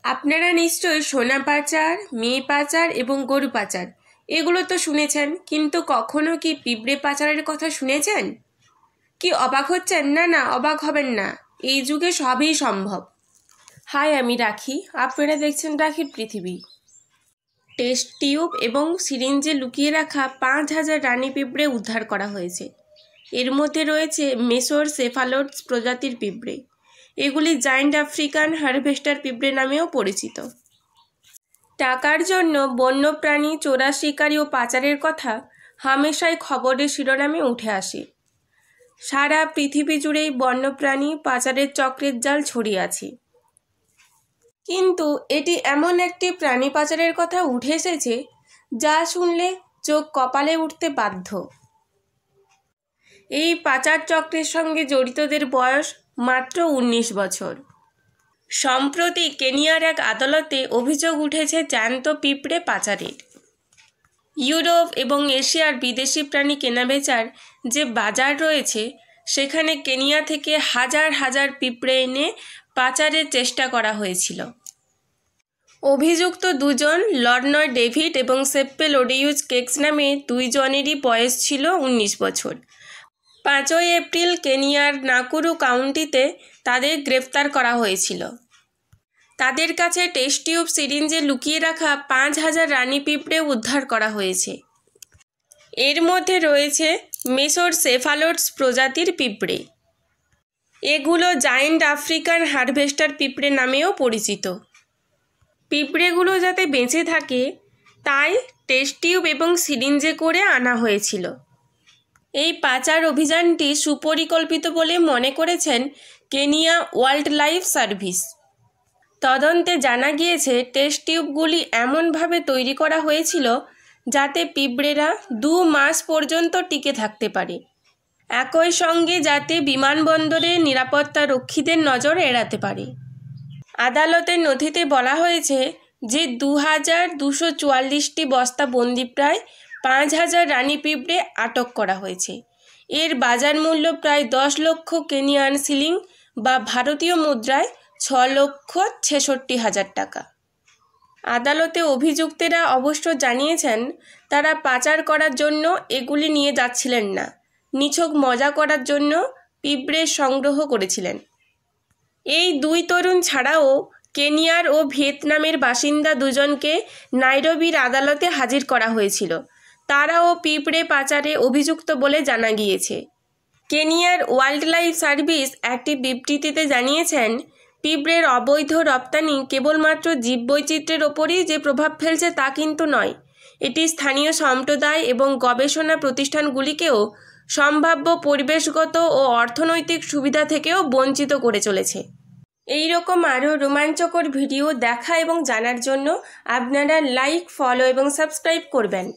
আপনারা নিশ্চয়ই সোনা পাচার, মেয়ে পাচার এবং গরু পাচার এগুলো তো শুনেছেন, কিন্তু কখনো কি পিঁপড়ে পাচারের কথা শুনেছেন? কি অবাক হচ্ছেন? না না, অবাক হবেন না, এই যুগে সবই সম্ভব। হাই, আমি রাখি, আপনারা দেখছেন রাখির পৃথিবী। টেস্ট টিউব এবং সিরিঞ্জে লুকিয়ে রাখা 5,000 রানী পিঁপড়ে উদ্ধার করা হয়েছে। এর মধ্যে রয়েছে মেসোরসেফালোডস প্রজাতির পিঁপড়ে। এগুলি জায়ান্ট আফ্রিকান হারভেস্টার পিঁপড়ে নামেও পরিচিত। টাকার জন্য বন্যপ্রাণী চোরা শিকারী ও পাচারের কথা হামেশাই খবরের শিরোনামে উঠে আসে। সারা পৃথিবী জুড়েই বন্যপ্রাণী পাচারের চক্রের জাল ছড়িয়ে আছে। কিন্তু এটি এমন একটি প্রাণী পাচারের কথা উঠে এসেছে যা শুনলে চোখ কপালে উঠতে বাধ্য। এই পাচার চক্রের সঙ্গে জড়িতদের বয়স মাত্র 19 বছর। সম্প্রতি কেনিয়ার এক আদালতে অভিযোগ উঠেছে জ্যান্ত পিঁপড়ে পাচারের। ইউরোপ এবং এশিয়ার বিদেশি প্রাণী কেনাবেচার যে বাজার রয়েছে, সেখানে কেনিয়া থেকে হাজার হাজার পিঁপড়ে এনে পাচারের চেষ্টা করা হয়েছিল। অভিযুক্ত দুজন, লর্নয় ডেভিড এবং সেপ্পে লোডিউজ কেক্স নামে দুইজনেরই বয়স ছিল 19 বছর। 5 এপ্রিল কেনিয়ার নাকুরু কাউন্টিতে তাদের গ্রেফতার করা হয়েছিল। তাদের কাছে টেস্ট টিউব সিরিঞ্জে লুকিয়ে রাখা 5,000 রানী পিঁপড়ে উদ্ধার করা হয়েছে। এর মধ্যে রয়েছে মেসোরসেফালোডস প্রজাতির পিঁপড়ে। এগুলো জায়ান্ট আফ্রিকান হারভেস্টার পিঁপড়ে নামেও পরিচিত। পিঁপড়েগুলো যাতে বেঁচে থাকে তাই টেস্ট টিউব এবং সিরিঞ্জে করে আনা হয়েছিল। এই পাচার অভিযানটি সুপরিকল্পিত বলে মনে করেছেন কেনিয়া ওয়াইল্ড লাইফ সার্ভিস। তদন্তে জানা গিয়েছে টেস্ট টিউবগুলি এমনভাবে তৈরি করা হয়েছিল যাতে পিঁপড়েরা 2 মাস পর্যন্ত টিকে থাকতে পারে, একই সঙ্গে যাতে বিমানবন্দরে নিরাপত্তা রক্ষীদের নজর এড়াতে পারে। আদালতের নথিতে বলা হয়েছে যে 2,244টি বস্তা বন্দি প্রায় 5,000 রানী পিঁপড়ে আটক করা হয়েছে। এর বাজার মূল্য প্রায় 10 লক্ষ কেনিয়ান শিলিং বা ভারতীয় মুদ্রায় 6,66,000 টাকা। আদালতে অভিযুক্তেরা অবশ্য জানিয়েছেন তারা পাচার করার জন্য এগুলি নিয়ে যাচ্ছিলেন না, নিছক মজা করার জন্য পিঁপড়ে সংগ্রহ করেছিলেন। এই 2 তরুণ ছাড়াও কেনিয়ার ও ভিয়েতনামের বাসিন্দা 2জনকে নাইরোবির আদালতে হাজির করা হয়েছিল। তারাও পিঁপড়ে পাচারে অভিযুক্ত বলে জানা গিয়েছে। কেনিয়ার ওয়াইল্ড লাইফ সার্ভিস একটি বিবৃতিতে জানিয়েছেন, পিঁপড়ের অবৈধ রপ্তানি কেবলমাত্র জীববৈচিত্র্যের ওপরই যে প্রভাব ফেলছে তা কিন্তু নয়, এটি স্থানীয় সম্প্রদায় এবং গবেষণা প্রতিষ্ঠানগুলিকেও সম্ভাব্য পরিবেশগত ও অর্থনৈতিক সুবিধা থেকেও বঞ্চিত করে চলেছে। এই রকম আরও রোমাঞ্চকর ভিডিও দেখা এবং জানার জন্য আপনারা লাইক, ফলো এবং সাবস্ক্রাইব করবেন।